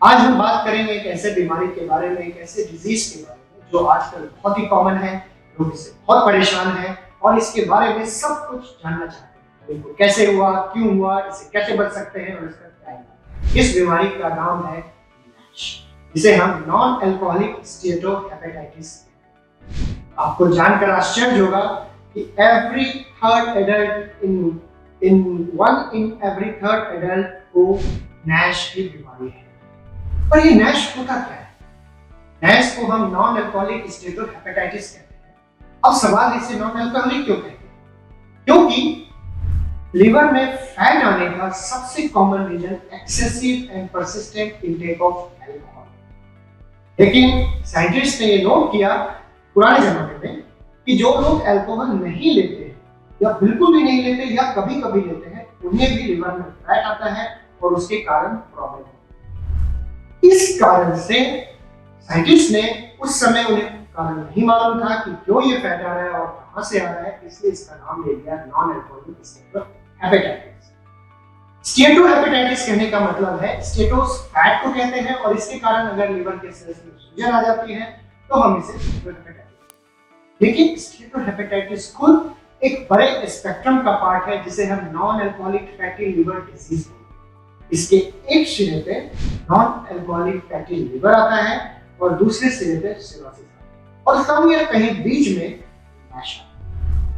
आज हम बात करेंगे एक ऐसे बीमारी के बारे में, एक ऐसे डिजीज के बारे में जो आजकल बहुत ही कॉमन है, लोग इससे बहुत परेशान हैं और इसके बारे में सब कुछ जानना चाहते हैं। इनको कैसे हुआ, क्यों हुआ, इसे कैसे बच सकते हैं और इसका क्या इलाज। इस बीमारी का नाम है NASH, जिसे हम नॉन अल्कोहलिक स्टीएटोहेपेटाइटिस। आपको जानकर आश्चर्य होगा कि every third adult in every third adult को NASH की बीमारी है। पर ये NASH होता क्या है? NASH को हम नॉन अल्कोहलिक स्टीएटोहेपेटाइटिस कहते हैं। अब सवाल है, इसे नॉन अल्कोहलिक क्यों कहते हैं? क्योंकि लिवर में फैट आने का सबसे common reason excessive and persistent intake of alcohol. लेकिन साइंटिस्ट ने ये नोट किया पुराने जमाने में कि जो लोग अल्कोहल नहीं लेते हैं या बिल्कुल भी नहीं लेते या कभी कभी लेते हैं, उन्हें भी लिवर में फैट आता है और उसके कारण प्रॉब्लम होती है। इस कारण से साइंटिस्ट ने उस समय उन्हें कारण नहीं मालूम था कि क्यों ये फैट आ रहा है और कहां से आ रहा है, इसलिए इसका नाम ले दिया नॉन अल्कोहलिक स्टीएटोहेपेटाइटिस। स्टीएटोहेपेटाइटिस कहने का मतलब है, स्टेटोस फैट को कहते हैं और इसके कारण अगर लिवर के सेल्स में सूजन आ जाती है तो हम इसे स्टीएटोहेपेटाइटिस। लेकिन स्टीएटोहेपेटाइटिस खुद एक बड़े स्पेक्ट्रम का पार्ट है जिसे हम non alcoholic fatty liver disease बोलते हैं। इसके एक सिरे पे नॉन अल्कोहलिक फैटी लिवर आता है और दूसरे सिरे पे सिरोसिस और समवेयर कहीं बीच में NASH।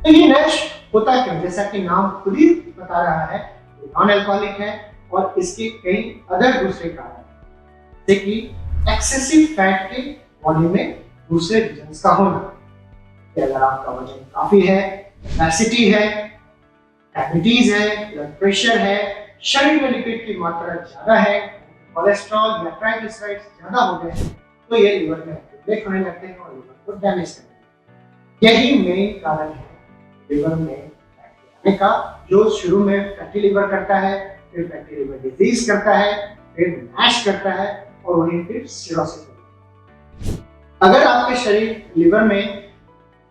तो ये NASH होता क्यों? जैसा कि नाम खुद ही बता रहा है, नॉन अल्कोहलिक है और इसके कई अदर दूसरे कारण हैं, जैसे कि एक्सेसिव फैट के बॉडी में दूसरे रीजन्स का होना, कि अगर आपका वजन काफी है, ओबेसिटी है, डायबिटीज है, ब्लड प्रेशर है, शरीर में लिपिड की मात्रा ज्यादा है, कोलेस्ट्रॉल या ट्राइग्लिसराइड्स ज्यादा हो गए, तो ये लिवर में ब्रेक होने लगते हैं और लिवर को डैमेज करते हैं। यही मेन कारण है लिवर में फैट आने का, जो शुरू में फैटी लिवर करता है, फिर फैटी लिवर डिजीज करता है, फिर NASH करता है और वहीं फिर सिरोसिस होता है। अगर आपके शरीर लिवर में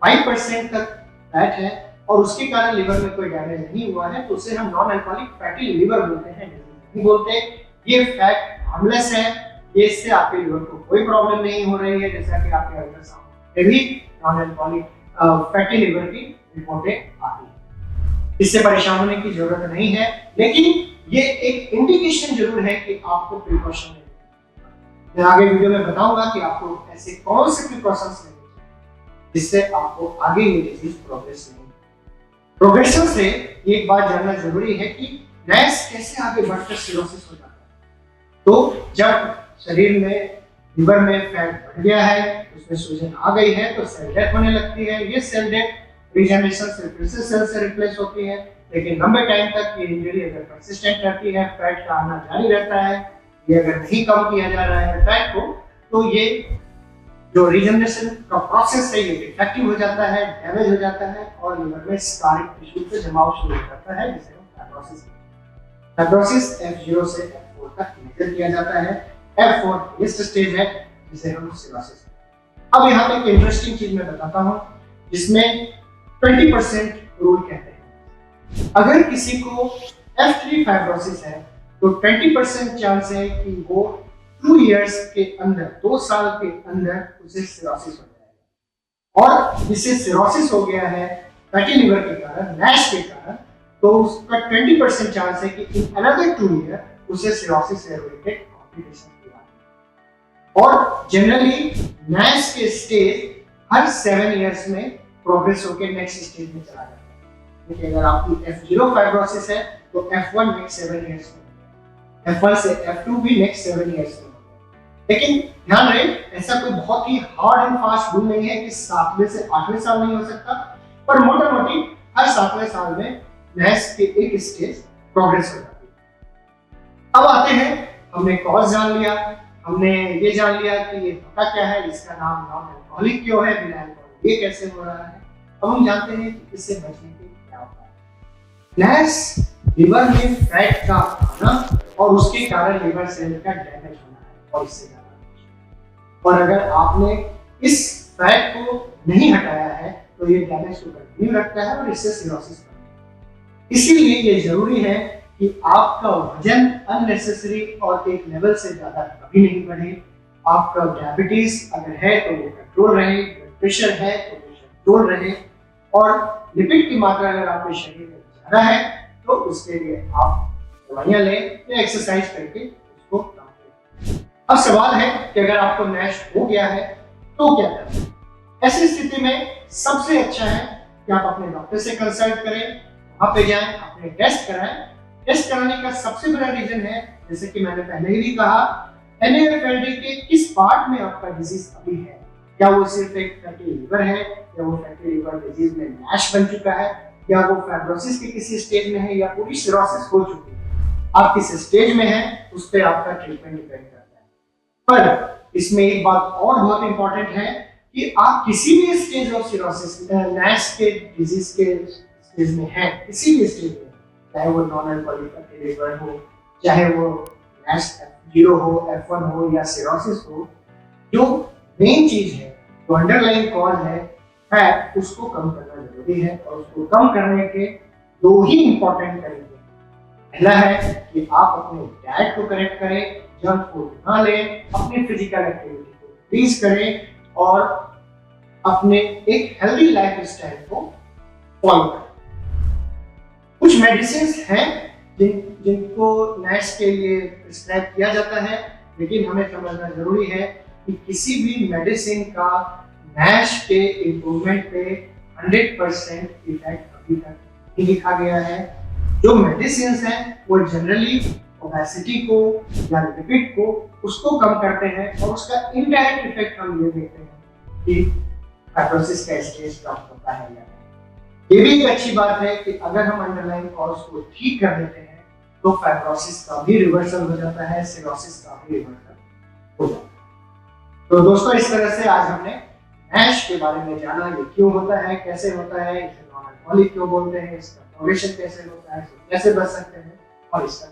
5% तक फैट है और उसके कारण लिवर में कोई डैमेज नहीं हुआ है, तो उसे हम नॉन अल्कोहलिक फैटी लिवर बोलते हैं, नहीं बोलते ये फैट हार्मलेस है, ये इससे आपके लिवर को कोई प्रॉब्लम नहीं हो रही है, जैसा कि आपके अल्ट्रासाउंड में भी नॉन अल्कोहलिक फैटी लिवर की रिपोर्टें आती है। इससे परेशान होने की जरूरत नहीं है, लेकिन ये एक इंडिकेशन जरूर है कि आपको प्रिकॉशन लेना है। मैं आगे वीडियो में बताऊंगा कि आपको ऐसे कौन से प्रिकॉशंस लेने चाहिए जिससे आपको आगे ये डिजीज प्रोग्रेस नहीं। प्रोग्रेशन से एक बात जानना जरूरी है कि NASH कैसे आगे बढ़कर सिरोसिस हो जाता है। तो जब शरीर में लिवर में फैट बढ़ गया है, उसमें सूजन आ गई है, तो सेल डेथ होने लगती है। ये सेल डेथ रीजेनरेशन से फिर से सेल से रिप्लेस होती है, लेकिन लंबे टाइम तक ये इंजरी अगर परसिस्टेंट रहती है, फैट का आना जारी रहता है, ये अगर नहीं कम किया जा रहा है फैट को, तो ये जो रीजेनरेशन का प्रोसेस है ये डिफेक्टिव हो जाता है, डैमेज हो जाता है और लिवर में स्कारिंग टिश्यू पे जमाव शुरू हो जाता है, जिसे हम फाइब्रोसिस कहते हैं। फाइब्रोसिस F0 से F4 तक मेजर किया जाता है। F4 लास्ट स्टेज है जिसे हम सिरोसिस। अब यहाँ पे एक इंटरेस्टिंग चीज मैं बताता हूँ, जिसमें 20% रूल कहते हैं। अगर किसी को F3 फाइब्रोसिस है तो 20% चांस है कि वो 2 इयर्स के अंदर, 2 साल के अंदर उसे सिरोसिस हो जाएगा। और जिसे सिरोसिस हो गया है फैटी लिवर के कारण, NASH के कारण, तो उसका 20% चांस है कि इन अनदर 2 ईयर उसे सिरोसिस से रिलेटेड कॉम्प्लिकेशन की बात। और जनरली NASH के स्टेज हर 7 इयर्स में प्रोग्रेस होकर नेक्स्ट स्टेज में चला जाता है। लेकिन अगर आपकी F0 फाइब्रोसिस है तो F1 नेक्स्ट 7 इयर्स में, F1 से F2 भी नेक्स्ट 7 इयर्स में। लेकिन ध्यान रहे, ऐसा कोई बहुत ही हार्ड एंड फास्ट रूल नहीं है कि 7वें से 8वें साल नहीं हो सकता, पर मोटा मोटी हर 7वें साल में NASH के एक स्टेज प्रोग्रेस हो जाती है। अब आते हैं, हमने कॉज जान लिया, हमने ये जान लिया कि ये होता क्या है, इसका नाम नॉन अल्कोहलिक क्यों है, बिना अल्कोहल ये कैसे हो रहा है। अब हम जानते हैं कि इससे बचने के क्या उपाय। NASH लिवर में फैट का आना और उसके कारण लिवर सेल का डैमेज होना है और इससे और अगर आपने इस फैट को नहीं हटाया है तो ये डैमेज को कंटिन्यू रखता है और इससे सिरोसिस बनता है। इसीलिए ये जरूरी है कि आपका वजन अननेसेसरी और एक लेवल से ज्यादा कभी नहीं बढ़े। आपका डायबिटीज अगर है तो वो कंट्रोल रहे, ब्लड प्रेशर है तो वो कंट्रोल रहे, और लिपिड की मात्रा अगर आपके शरीर में ज्यादा है तो उसके लिए आप दवाइयां लें या एक्सरसाइज करके उसको कम करें। अब सवाल है कि अगर आपको नैश हो गया है तो क्या करें। ऐसी स्थिति में सबसे अच्छा है कि आप अपने डॉक्टर से कंसल्ट करें, वहां पे जाएं, अपने टेस्ट कराएं। टेस्ट कराने का सबसे बड़ा रीजन है, जैसे कि मैंने पहले ही कहा, NAFLD के किस पार्ट में आपका डिजीज अभी है। क्या वो सिर्फ एक फैटी लिवर है, या वो फैटी लिवर डिजीज में नैश बन चुका है, या वो फाइब्रोसिस के किसी स्टेज में है, या पूरी सिरोसिस हो चुकी है। आप किस स्टेज में है उस पर आपका ट्रीटमेंट डिपेंड करता है। पर इसमें एक बात और बहुत इंपॉर्टेंट है कि आप किसी भी स्टेज ऑफ सिरोसिस, नैश के डिजीज के स्टेज में है, किसी भी स्टेज में, चाहे वो नॉन अल्कोहलिक फैटी लिवर हो, चाहे वो नैश F0 हो, F1 हो या सिरोसिस हो, जो मेन चीज है, जो अंडरलाइन कॉज है उसको कम करना जरूरी है। और उसको कम करने के दो ही इंपॉर्टेंट तरीके। पहला है कि आप अपने डाइट को करेक्ट करें, जंक फूड ना लें, अपनी फिजिकल एक्टिविटी को इंक्रीज करें और अपने एक हेल्दी लाइफ स्टाइल को फॉलो करें। कुछ मेडिसिन हैं जिनको नैश के लिए प्रिस्क्राइब किया जाता है, लेकिन हमें समझना जरूरी है कि किसी भी मेडिसिन का नैश के इंप्रूवमेंट पे 100% इफेक्ट अभी तक नहीं दिखा गया है। जो मेडिसिन हैं वो जनरली ओबेसिटी को या लिपिड को उसको कम करते हैं, और उसका इनडायरेक्ट इफेक्ट हम ये देखते हैं कि फाइब्रोसिस का स्टेज कम होता है या नहीं। ये भी एक अच्छी बात है कि अगर हम अंडरलाइन कॉज को ठीक कर देते हैं तो फाइब्रोसिस का भी रिवर्सल हो जाता है, सिरोसिस का भी रिवर्सल हो जाता है। तो दोस्तों, इस तरह से आज हमने नैश के बारे में जाना, ये क्यों होता है, कैसे होता है, इसे नॉन अल्कोहलिक क्यों बोलते हैं, इसका प्रोग्रेशन कैसे होता है, कैसे बच सकते हैं और इसका